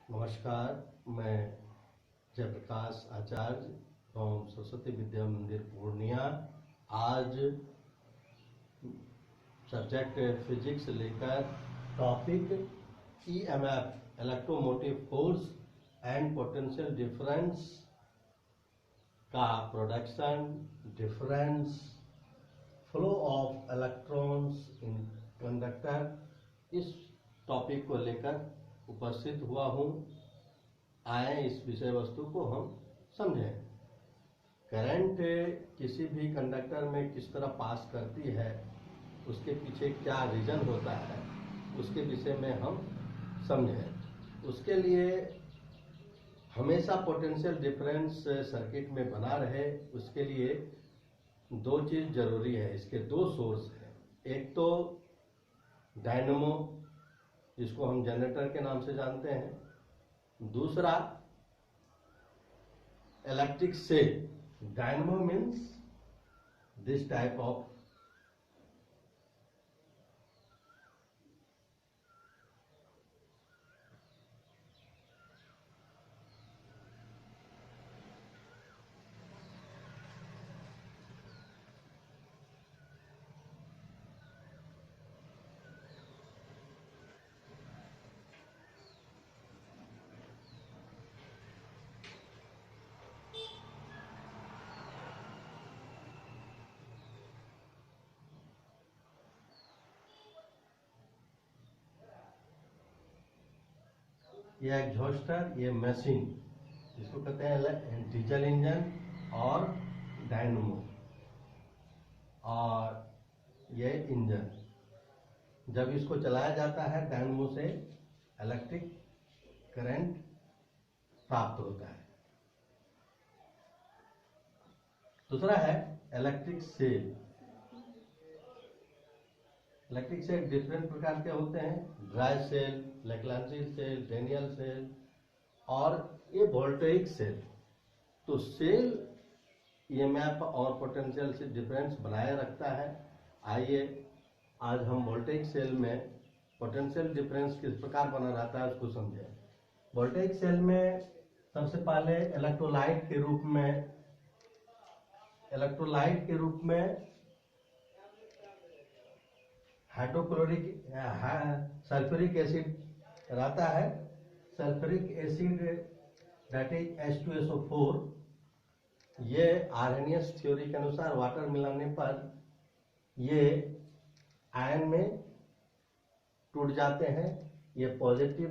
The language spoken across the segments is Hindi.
नमस्कार, मैं जयप्रकाश आचार्य फ्रॉम सरस्वती विद्या मंदिर पूर्णिया। आज सब्जेक्ट फिजिक्स लेकर topic EMF electromotive force and potential difference का production, difference, flow of electrons in conductor, इस टॉपिक को लेकर उपस्थित हुआ हूँ। आए इस विषय वस्तु को हम समझें। करंट किसी भी कंडक्टर में किस तरह पास करती है, उसके पीछे क्या रीजन होता है, उसके विषय में हम समझें। उसके लिए हमेशा पोटेंशियल डिफरेंस सर्किट में बना रहे, उसके लिए दो चीज जरूरी है। इसके दो सोर्स हैं। एक तो डायनेमो, जिसको हम जनरेटर के नाम से जानते हैं। दूसरा electric cell. Dynamo means this type of ये एग्जॉस्टर, ये मशीन, जिसको कहते हैं डीजल इंजन और डायनेमो, और ये इंजन। जब इसको चलाया जाता है, डायनेमो से इलेक्ट्रिक करंट प्राप्त होता है। दूसरा है electric cell. Electric cell different प्रकार के होते हैं। Dry cell, Leclanche cell, Daniell cell और ये वोल्टेइक सेल। तो सेल ईएमएफ और पोटेंशियल से डिफरेंस बनाए रखता है। आइए आज हम वोल्टेइक सेल में पोटेंशियल डिफरेंस किस प्रकार बना रहता है उसको समझें। वोल्टेइक सेल में सबसे पहले इलेक्ट्रोलाइट के रूप में हाइड्रोक्लोरिक सल्फ्यूरिक एसिड रहता है। Sulphuric acid that is H2SO4। ये आर्हेनियस थ्योरी के अनुसार वाटर मिलाने पर ये आयन में टूट जाते हैं। ये पॉजिटिव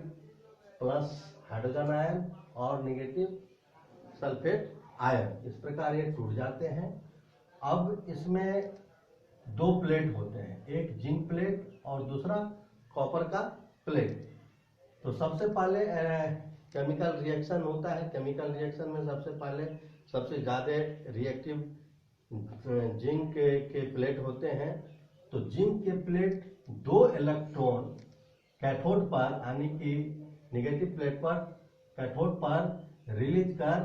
प्लस हाइड्रोजन आयन और नेगेटिव सल्फेट आयन, इस प्रकार ये टूट जाते हैं। अब इसमें दो प्लेट होते हैं, एक जिंक प्लेट और दूसरा कॉपर का प्लेट। तो सबसे पहले केमिकल रिएक्शन होता है। केमिकल रिएक्शन में सबसे ज्यादा रिएक्टिव जिंक के प्लेट होते हैं। तो जिंक के प्लेट दो इलेक्ट्रॉन कैथोड पर, यानी कि नेगेटिव प्लेट पर, कैथोड पर रिलीज कर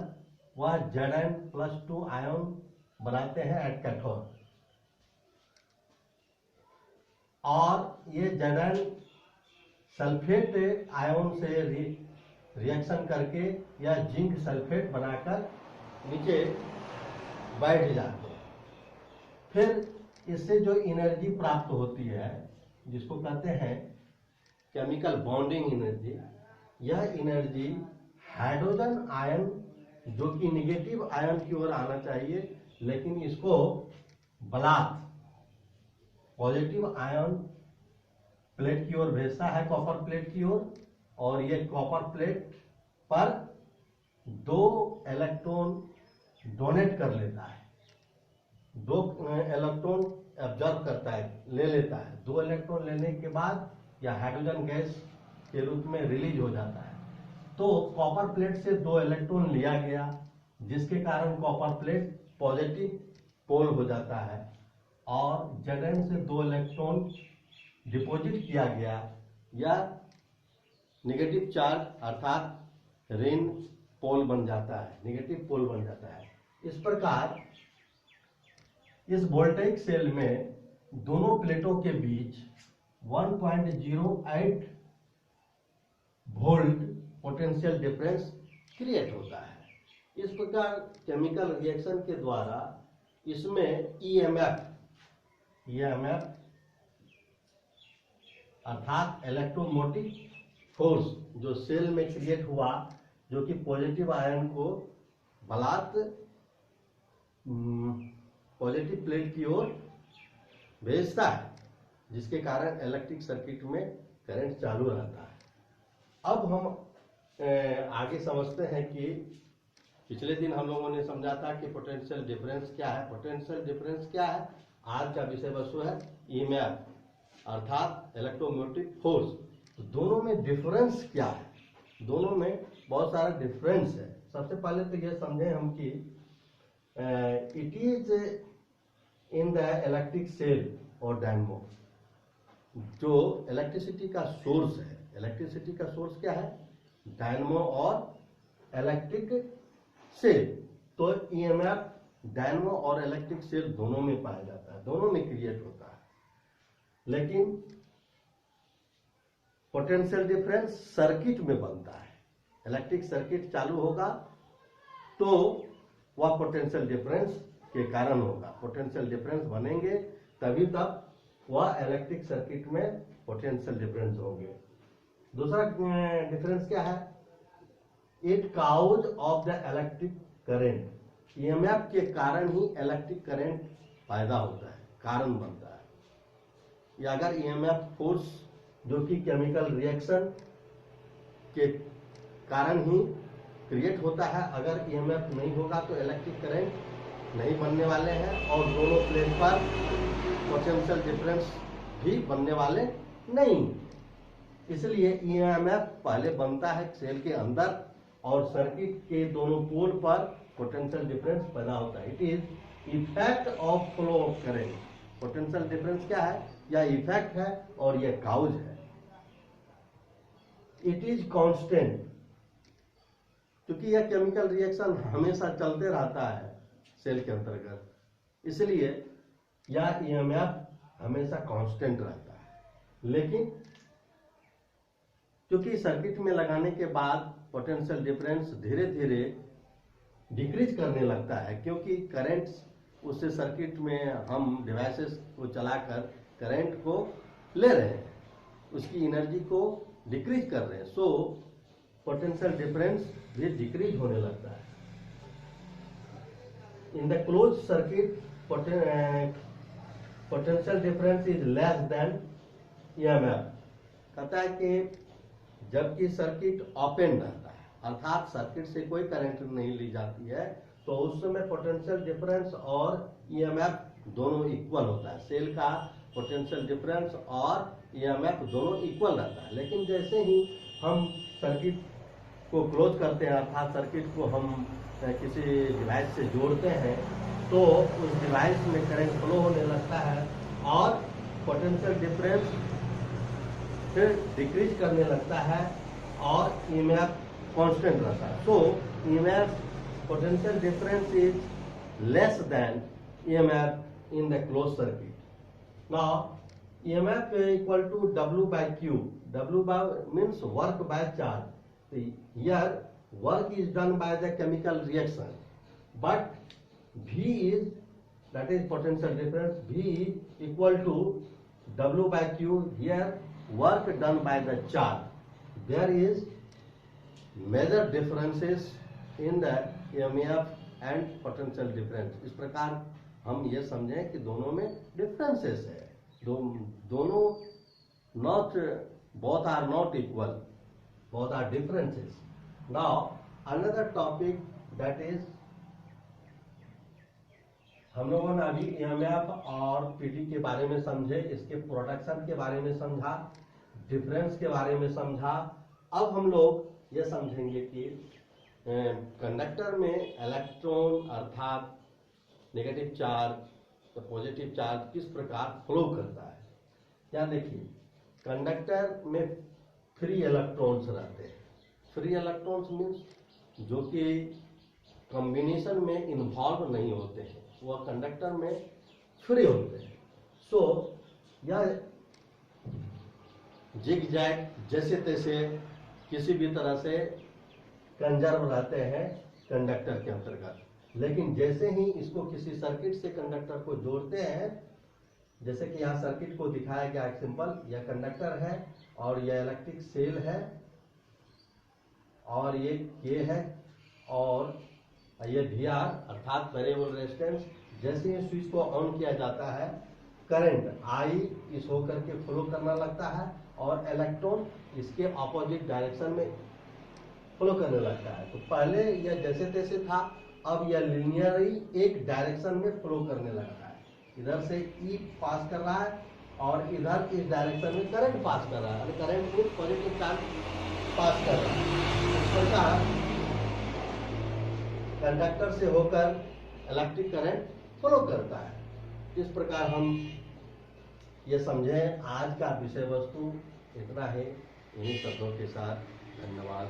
वह Zn+2 आयन बनाते हैं एट कैथोड। और ये Zn सल्फेट आयन से रिएक्शन करके या जिंक सल्फेट बनाकर नीचे बैठ जाते हैं। फिर इससे जो एनर्जी प्राप्त होती है, जिसको कहते हैं केमिकल बॉन्डिंग एनर्जी, यह एनर्जी हाइड्रोजन आयन, जो कि नेगेटिव आयन की ओर आना चाहिए, लेकिन इसको ब्लास्ट पॉजिटिव आयन प्लेट की ओर भेजता है, कॉपर प्लेट की ओर। और ये कॉपर प्लेट पर दो इलेक्ट्रॉन डोनेट कर लेता है, दो इलेक्ट्रॉन एब्जॉर्ब करता है, ले लेता है। दो इलेक्ट्रॉन लेने के बाद यह हाइड्रोजन गैस के रूप में रिलीज हो जाता है। तो कॉपर प्लेट से दो इलेक्ट्रॉन लिया गया, जिसके कारण कॉपर प्लेट पॉजिटिव पोल हो जाता है, और Zn से दो इलेक्ट्रॉन डिपॉजिट किया गया या नेगेटिव चार्ज अर्थात ऋण पोल बन जाता है, नेगेटिव पोल बन जाता है। इस प्रकार इस वोल्टेइक सेल में दोनों प्लेटों के बीच 1.08 वोल्ट पोटेंशियल डिफरेंस क्रिएट होता है। इस प्रकार केमिकल रिएक्शन के द्वारा इसमें ईएमएफ अर्थात इलेक्ट्रोमोटिव फोर्स जो सेल में क्रिएट हुआ, जो कि पॉजिटिव आयन को बलात् पॉजिटिव प्लेट की ओर भेजता है, जिसके कारण इलेक्ट्रिक सर्किट में करंट चालू रहता है। अब हम आगे समझते हैं कि पिछले दिन हम लोगों ने समझा था कि पोटेंशियल डिफरेंस क्या है। पोटेंशियल डिफरेंस क्या है? आज का विषय वस्तु है ईएमएफ अर्थात इलेक्ट्रोमोटिव फोर्स। तो दोनों में डिफरेंस क्या है? दोनों में बहुत सारा डिफरेंस है। सबसे पहले तो ये समझें हम कि it is in the electric cell और डायनेमो। जो इलेक्ट्रिसिटी का सोर्स है, इलेक्ट्रिसिटी का सोर्स क्या है? डायनेमो और इलेक्ट्रिक सेल। तो ईएमएफ डायनेमो और इलेक्ट्रिक सेल दोनों में पाया जाता है, दोनों में क्रिएट होता है। लेकिन पोटेंशियल डिफरेंस सर्किट में बनता है। इलेक्ट्रिक सर्किट चालू होगा तो वह पोटेंशियल डिफरेंस के कारण होगा। पोटेंशियल डिफरेंस बनेंगे तभी तक वह इलेक्ट्रिक सर्किट में पोटेंशियल डिफरेंस होंगे। दूसरा डिफरेंस क्या है? It cause of the electric current. EMF के कारण ही इलेक्ट्रिक करंट पैदा होता है, कारण बनता है। या अगर ईएमएफ फोर्स जो कि केमिकल रिएक्शन के कारण ही क्रिएट होता है, अगर ईएमएफ नहीं होगा तो इलेक्ट्रिक करंट नहीं बनने वाले हैं और दोनों प्लेन पर पोटेंशियल डिफरेंस भी बनने वाले नहीं। इसलिए ईएमएफ पहले बनता है सेल के अंदर और सर्किट के दोनों पोल पर पोटेंशियल डिफरेंस पैदा होता है। It is effect of flow of current. Potential difference क्या है? यह इफेक्ट है और यह काउज है। इट इज कांस्टेंट, क्योंकि यह केमिकल रिएक्शन हमेशा चलते रहता है सेल के अंतर्गत, इसलिए यह ईएमएफ हमेशा कांस्टेंट रहता है। लेकिन क्योंकि सर्किट में लगाने के बाद पोटेंशियल डिफरेंस धीरे धीरे डिक्रीज करने लगता है, क्योंकि करंट उससे सर्किट में हम डिवाइसेस को चलाकर करंट को ले रहे हैं, उसकी एनर्जी को डिक्रीज कर रहे हैं। सो पोटेंशियल डिफरेंस भी डिक्रीज होने लगता है। इन the closed circuit potential difference is less than EMF. कहता है कि जबकि सर्किट ओपन रहता है, अर्थात सर्किट से कोई करंट नहीं ली जाती है, तो उस समय पोटेंशियल डिफरेंस और ईएमएफ दोनों इक्वल होता है। सेल का पोटेंशियल डिफरेंस और ईएमएफ दोनों इक्वल रहता है। लेकिन जैसे ही हम सर्किट को क्लोज करते हैं, अर्थात सर्किट को हम किसी डिवाइस से जोड़ते हैं, तो उस डिवाइस में करंट फ्लो होने लगता है और पोटेंशियल डिफरेंस फिर डिक्रीज करने लगता है और ईएमएफ कांस्टेंट रहता है। So EMF potential difference is less than EMF in the closed circuit. Now EMF equal to W by Q. W by means work by charge. Here work is done by the chemical reaction, but V is, that is potential difference, V is equal to W by Q. Here work done by the charge. There is major differences in the EMF and potential difference. इस प्रकार हम ये समझें कि दोनों में differences है, दोनों not, both are not equal, both are differences. Now another topic that is, हम लोगों ने अभी ईएमएफ और पीटी के बारे में समझे, इसके प्रोडक्शन के बारे में समझा, डिफरेंस के बारे में समझा। अब हम लोग ये समझेंगे कि कंडक्टर में इलेक्ट्रॉन अर्थात नेगेटिव चार्ज तो पॉजिटिव चार्ज किस प्रकार फ्लो करता है। क्या देखिए, कंडक्टर में फ्री इलेक्ट्रॉन्स रहते हैं। फ्री इलेक्ट्रॉन्स मीन्स जो कि कॉम्बिनेशन में इन्वॉल्व नहीं होते हैं, वह कंडक्टर में फ्री होते हैं। सो यह जिग जैग जैसे तैसे किसी भी तरह से कंजर्व रहते हैं कंडक्टर के अंतर्गत। लेकिन जैसे ही इसको किसी सर्किट से कंडक्टर को जोड़ते हैं, जैसे कि यहाँ सर्किट को दिखाया गया एक सिंपल, यह कंडक्टर है और यह इलेक्ट्रिक सेल है और ये के है और ये VR अर्थात वेरिएबल रेजिस्टेंस। जैसे ही स्विच को ऑन किया जाता है, करंट I इस होकर के फ्लो करना लगता है और इलेक्ट्रॉन इसके ऑपोजिट डायरेक्शन में फ्लो करने लगता है। तो पहले यह जैसे तैसे था, अब यह लीनियरली एक डायरेक्शन में फ्लो करने लगता है। इधर से E पास कर रहा है और इधर इस डायरेक्शन में करंट पास कर रहा है, करंट को पॉजिटिव चार्ज पास कर रहा है। इस प्रकार कंडक्टर से होकर इलेक्ट्रिक करंट फ्लो करता है। इस प्रकार हम ये समझें। आज का विषय वस्तु इतना है। इन्हीं शब्दों के साथ धन्यवाद।